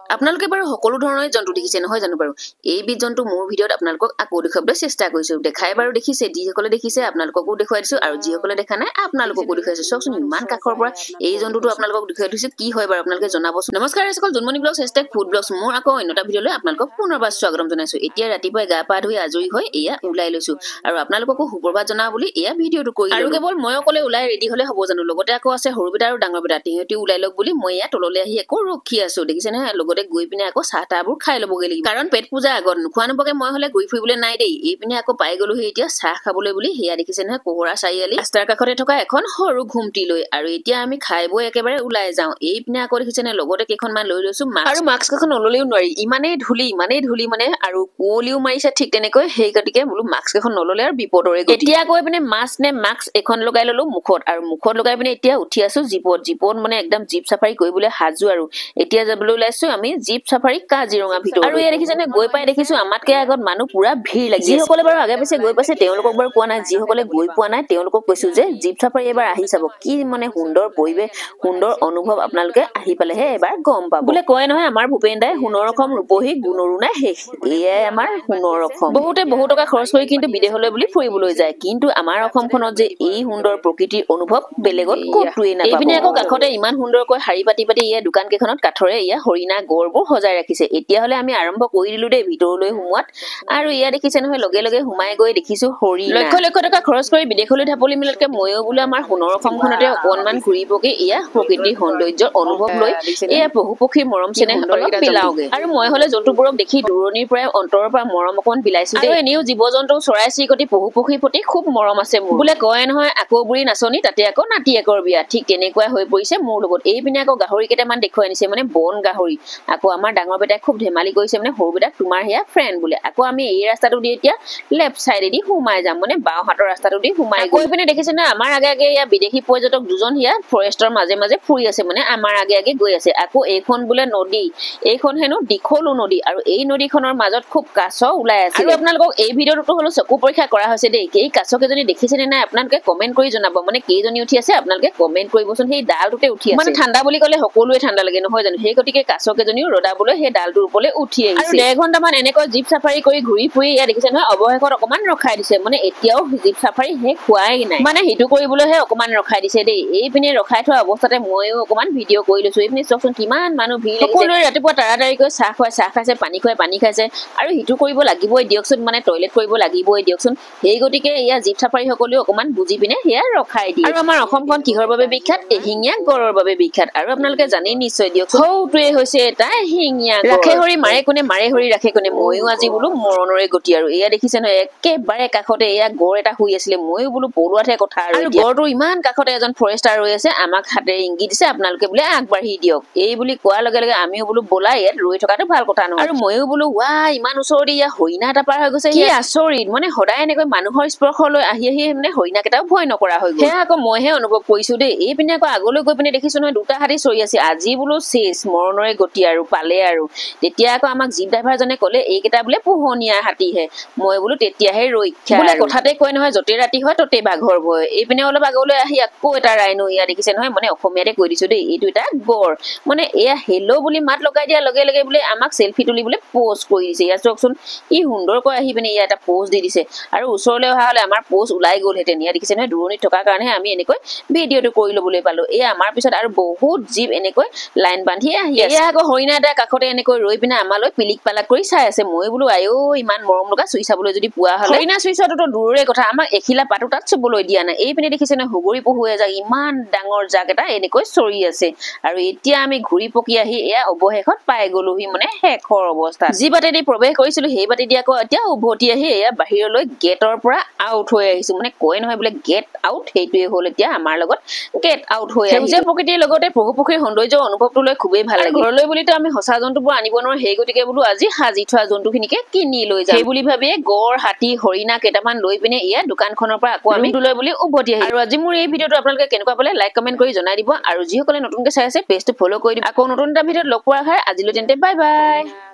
আপোনালোকে বাৰু সকলো ধৰণৰ জন্তু দেখিছে নহয় জানো বাৰু এইবিধ জন্তু মোৰ ভিডিঅ'ত আপোনালোকক আকৌ দেখুৱাবলৈ চেষ্টা কৰিছো দেখাই বাৰু দেখিছে যিসকলে দেখিছে আপোনালোককো দেখুৱাই দিছো আৰু যিসকলে দেখা নাই আপোনালোককো দেখুৱাইছো চাওকচোন ইমান কাখৰ পৰা এই জন্তুটো আপোনালোকক দেখুৱাই দিছো কি হয় বাৰু আপোনালোকে জনাবচোন নমস্কাৰ সকল জুনমণি ব্লগছ #ফুড ব্লগছ মোৰ আকৌ অন্যটা ভিডিঅ'লৈ আপোনালোকক পুনৰবাৰ স্বাগতম জনাইছো এতিয়া ৰাতিপুৱাই গা পা ধুই আজৰি হৈ এয়া ওলাই লৈছো আৰু আপোনালোককো সুপ্ৰভাত জনা বুলি এয়া ভিডিঅ'টো কৰি আৰু কেৱল মই অকলে ওলাই ৰেডি হলে হ'ব জানো লগতে আকৌ আছে সৰু বিটা আৰু ডাঙৰ বিটা তিহঁতি ওলাই লওক বুলি মই এয়া তললৈ আহি আকৌ ৰখি আছো দেখিছে নহয় লগতে গৈ পিনে আকৌ চাহ তাহবোৰ খাই ল'বগৈ লাগিব কাৰণ পেট পূজা আগত নোখোৱা নোপোৱাকে মই হলে ঘূৰি ফুৰিবলৈ নাই দেই এই পিনে আকৌ পাই গলোহি এতিয়া চাহ খাবলৈ বুলি সেয়া দেখিছে নহয় কোহৰা চাৰিআলি ৰাস্তাৰ কাষতে থকা এখন সৰু ঘুমটি লৈ আৰু এতিয়া আমি খাই বৈ একেবাৰে ওলাই যাওঁ এই পিনে আকৌ দেখিছে নহয় লগতে কেইখনমান লৈ লৈছো আৰু মাস্ক এখন নললেও নোৱাৰি ইমানেই ধূলি মানে আৰু কুঁৱলীও মাৰিছে ঠিক তেনেকৈ সেই গতিকে বোলো মাস্ক এখন নললে আৰু বিপদৰে এতিয়া গৈ পিনে মাস্ক নে মাস্ক এখন লগাই ললো মুখত আৰু মুখত লগাই পিনে এতিয়া উঠি আছো জীপত মানে একদম জীপ চাফাৰী কৰিবলৈ সাজু আৰু এতিয়া যাবলৈ ওলাইছো আমি জীপ চাফাৰী কাজিৰঙা ভিতৰত আৰু এই দেখিছেনে গৈ পাই দেখিছো আমাতকে আগত মানুহ পুৰা ভিৰ লাগি যিসকলে বাৰু আগে পিছে গৈ পাইছে তেওঁলোকক বাৰু কোৱা নাই যিসকলে গৈ পোৱা নাই তেওঁলোকক কৈছো যে জীপ চাফাৰী এবাৰ আহি চাব কি মানে সুন্দৰ পৰিৱেশ সুন্দৰ অনুভৱ আপোনালোকে আহি পালেহে এবাৰ গম পাব বোলে কয় নহয় আমাৰ ভূপেন দাই সোণৰ অসম ৰূপহী গুণৰো নাই শেষ এয়াই আমাৰ সোণৰ অসম বহুতে বহু টকা খৰচ কৰি কিন্তু বিদেশলৈ বুলি ফুৰিবলৈ যায় কিন্তু আমাৰ অসমখনত যে এই সুন্দৰ প্ৰকৃতিৰ অনুভৱ বেলেগত ক'তোৱে নাপাব এইপিনে আকৌ কাষতে ইমান সুন্দৰকৈ শাৰী পাতি এয়া দোকান কেইখনত কাঠৰে এয়া হৰিণা গড়বোৰ সজাই ৰাখিছে এতিয়া হলে আমি আৰম্ভ কৰি দিলো দেই ভিতৰলৈ সোমোৱাত আৰু এয়া দেখিছে নহয় লগে লগে সোমাই গৈ দেখিছো হৰিণা লক্ষ টকা খৰচ কৰি বিদেশলৈ ঢাপলি মিলতকে ময়ো বোলে আমাৰ সোণৰ অসমখনতে অকণমান ঘূৰি পকি এয়া প্ৰকৃতিৰ সৌন্দৰ্যৰ অনুভৱ লৈ এয়া পশু পক্ষীৰ মৰম চেনেহ অলপ পেলাওগে আৰু মই হলে জন্তুবোৰক দেখি দূৰণিৰ পৰাই অন্তৰৰ পৰা মৰম অকণ বিলাইছো আৰু এনেও জীৱ জন্তু চৰাই চিৰিকটি পশু পক্ষীৰ প্ৰতি খুব মৰম আছে মোৰ বোলে কয় নহয় আকৌ বুঢ়ী নাচনি তাতে আকৌ নাতিয়েকৰ বিয়া ঠিক তেনেকুৱাই হৈ পৰিছে মোৰ লগত এই পিনে আকৌ গাহৰি কেইটামান দেখুৱাই আনিছে মানে বন গাহৰি আকৌ আমাৰ ডাঙৰ বেটাই খুব ধেমালি কৰিছে মানে সৰু বেটাক তোমাৰ সেয়া ফ্ৰেণ্ড বোলে আকৌ আমি এই ৰাস্তাটো দি এতিয়া লেফ্ট চাইডেদি সোমাই যাম মানে বাওঁ হাতৰ ৰাস্তাটো দি সোমাই গৈ পিনে দেখিছে না আমাৰ আগে আগে এয়া বিদেশী পৰ্যটক দুজন সেয়া ফৰেষ্টৰ মাজে মাজে ফুৰি আছে মানে আমাৰ আগে আগে গৈ আছে আকৌ এইখন বোলে নদী এইখন হেনো দীঘলো নদী আৰু এই নদীখনৰ মাজত খুব কাছ ওলাই আছে আৰু আপোনালোকক এই ভিডিঅ'টো হলো চকু পৰীক্ষা কৰা হৈছে দেই এই কাছ কেইজনী দেখিছে নে নাই আপোনালোকে কমেন্ট কৰি জনাব মানে কেইজনী উঠি আছে আপোনালোকে কমেন্ট কৰিবচোন সেই ডালটোতে উঠি আছে মানে ঠাণ্ডা বুলি ক'লে সকলোৱে ঠাণ্ডা লাগে নহয় জানো সেই গতিকে কাছ কেইজনীও ৰদাবলৈ সেই ডালটোৰ ওপৰলৈ উঠি আহিছে আৰু 1.5 ঘণ্টামান এনেকৈ জীপ চাফাৰী কৰি ঘূৰি ফুৰি ইয়াত দেখিছে নহয় অৱশেষত অকমান ৰখাই দিছে মানে এতিয়াও জীপ চাফাৰী শেষ হোৱাই নাই মানে সেইটো কৰিবলৈহে অকমান ৰখাই দিছে দেই এই পিনে ৰখাই থোৱা অৱস্থাতে ময়ো অকমান ভিডিঅ' কৰি লৈছো এই পিনে চাওকচোন কিমান মানুহ ভিৰ লাগিছে সকলোৱে ৰাতিপুৱা তাড়াতাড়িকৈ চাহ খাইছে পানী খাইছে আৰু সিটো কৰিব লাগিবই দিয়কচোন মানে টয়লেট কৰিব লাগিবই দিয়কচোন সেই গতিকে এয়া জীপ চাফাৰী সকলেও অকমান বুজি পিনে সেয়া ৰখাই দিয়ে আৰু আমাৰ অসমখন কিহৰ বাবে বিখ্যাত এশিঙীয়া গড়ৰ বাবে বিখ্যাত আৰু আপোনালোকে জানি নিশ্চয় দিয়ক সৌটোৱে হৈছে এটা এশিঙীয়া ৰাখে হৰি মাৰে কোনে মাৰে হৰি ৰাখে কোনে ময়ো আজি বোলো মৰণৰে গতি আৰু এয়া দেখিছে নহয় একেবাৰে কাষতে এয়া গড় এটা শুই আছিলে ময়ো বোলো পলোৱাতহে কথা আৰু গড়টো ইমান কাষতে এজন ফৰেষ্টাৰ ৰৈ আছে আমাক হাতেৰে ইংগিত দিছে আপোনালোকে বোলে আগবাঢ়ি দিয়ক এই বুলি কোৱাৰ লগে লগে আমিও বোলো বলা ইয়াত ৰৈ থকাটো ভাল কথা নহয় আৰু ময়ো বোলো ৱা ইমান ওচৰতে ইয়া হৰিণা এটা পাৰ হৈ গৈছে কি আচৰিত মানে সদায় এনেকৈ মানুহৰ স্পৰ্শলৈ আহি মানে হৰিণা কেইটাও ভয় নকৰা হৈ গ'ল সেয়া আকৌ মইহে অনুভৱ কৰিছো দেই এই পিনে আকৌ আগলৈ গৈ পিনে দেখিছো নহয় দুটা হাতী চৰি আছে আজি বোলো চেচ মৰণৰে গতি আৰু পালে আৰু তেতিয়া আকৌ আমাক জীপ ড্ৰাইভাৰজনে ক'লে এইকেইটা বোলে পোহনীয়া হাতীহে মই বোলো তেতিয়াহে ৰক্ষা বোলে কথাতে কয় নহয় য'তে ৰাতি হয় ততে বাঘৰ ভয় এই পিনে অলপ আগলৈ আহি আকৌ এটা ৰাইনো এয়া দেখিছে নহয় মানে অসমীয়াতে কৈ দিছো দেই এইটো এটা গড় মানে এয়া হেল্ল' বুলি মাত লগাই দিয়াৰ লগে লগে বোলে আমাক চেলফি তুলি বোলে পোষ্ট কৰি দিছে ইয়াত চাওকচোন ই সুন্দৰকৈ আহি পিনে ইয়াত এটা পোষ্ট দি দিছে আৰু ওচৰলৈ অহা হলে আমাৰ পোষ্ট ওলাই গ'লহেঁতেন ইয়াত দেখিছে নহয় দূৰণিত থকাৰ কাৰণেহে আমি এনেকৈ ভিডিঅ'টো কৰি ল'বলৈ পালো এয়া আমাৰ পিছত আৰু বহুত জীপ এনেকৈ লাইন বান্ধি আহি আছে এয়া আকৌ হৰিণা এটা কাষতে এনেকৈ ৰৈ পিনে আমালৈ পিলিক পালাক কৰি চাই আছে মই বোলো আয়ো ইমান মৰম লগা চুই চাবলৈ যদি পোৱা হলে হৰিণা চুই চোৱাটোতো দূৰৰে কথা আমাক এখিলা পাতো তাত চুবলৈ দিয়া নাই এই পিনে দেখিছে নহয় হুগুৰি পহুৱে যাক ইমান ডাঙৰ জাক এটা এনেকৈ চৰি আছে আৰু এতিয়া আমি ঘূৰি পকি আহি এয়া অৱশেষত পাই গলোহি মানে শেষৰ অৱস্থা যি বাটেদি প্ৰৱেশ কৰিছিলো সেই বাটেদি আকৌ এতিয়া উভতি আহি এয়া বাহিৰলৈ গেটৰ পৰা আউট হৈ আহিছো মানে কয় নহয় বোলে গেট আউট সেইটোৱে হ'ল এতিয়া আমাৰ লগত গেট আউট হৈ আহিছে সেউজীয়া প্ৰকৃতিৰ লগতে পশু পক্ষীৰ সৌন্দৰ্য অনুভৱটো লৈ খুবেই ভাল লাগে ঘৰলৈ বুলিতো আমি সঁচা জন্তুবোৰ আনিব নোৱাৰো সেই গতিকে বোলো আজি সাজি থোৱা জন্তুখিনিকে কিনি লৈ যাম সেই বুলি ভাবিয়ে গড় হাতী হৰিণা কেইটামান লৈ পিনে এয়া দোকানখনৰ পৰা আকৌ আমি লৈ বুলি উভতি আহিলো আৰু আজি মোৰ এই ভিডিঅ'টো আপোনালোকে কেনেকুৱা পালে লাইক কমেন্ট কৰি জনাই দিব আৰু যিসকলে নতুনকৈ চাই আছে পেজটো ফলো কৰি দিব আকৌ নতুন এটা ভিডিঅ'ত লগ পোৱাৰ আশাৰে আজিলৈ তেন্তে বাই বাই।